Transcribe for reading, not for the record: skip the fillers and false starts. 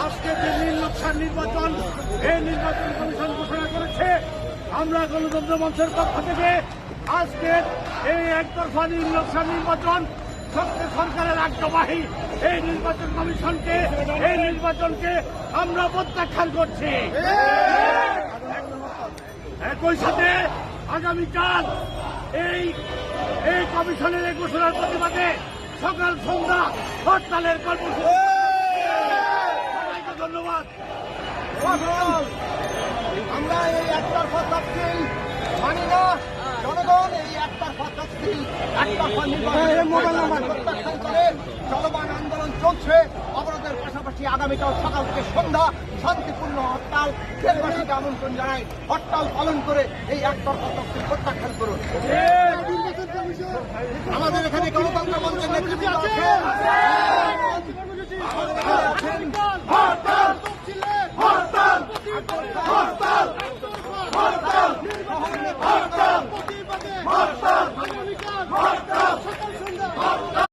আজকে যে নীল-নকশার নির্বাচন, এই নির্বাচন কমিশন ঘোষণা করেছে। আমরা গণতন্ত্র মঞ্চের পক্ষ থেকে আজকে এই একতরফা নীল-নকশার নির্বাচন সরকারের আজ্ঞাবাহী এই নির্বাচন কমিশনকে, এই নির্বাচনকে আমরা প্রত্যাখ্যান করছি। একই সাথে আগামীকাল এই কমিশনের এই ঘোষণার প্রতিবাদে সকাল সন্ধ্যা হরতালের কর্মসূচি। ধন্যবাদ। আমরা এই একতরফা তফসিল মানি না। জনগণ এই একতরফা তফসিল, একতরফা নির্বাচন প্রত্যাখ্যান করে চলমান আন্দোলন চলছে। অবরোধের পাশাপাশি আগামীকাল সকাল থেকে সন্ধ্যা শান্তিপূর্ণ হরতাল দেশবাসীকে আমন্ত্রণ জানাই। হরতাল পালন করে এই একতরফা তফসিল প্রত্যাখ্যান করুন। আমাদের এখানে গণতন্ত্র মঞ্চের নেতৃত্ব হরতাল হরতাল হরতাল হরতাল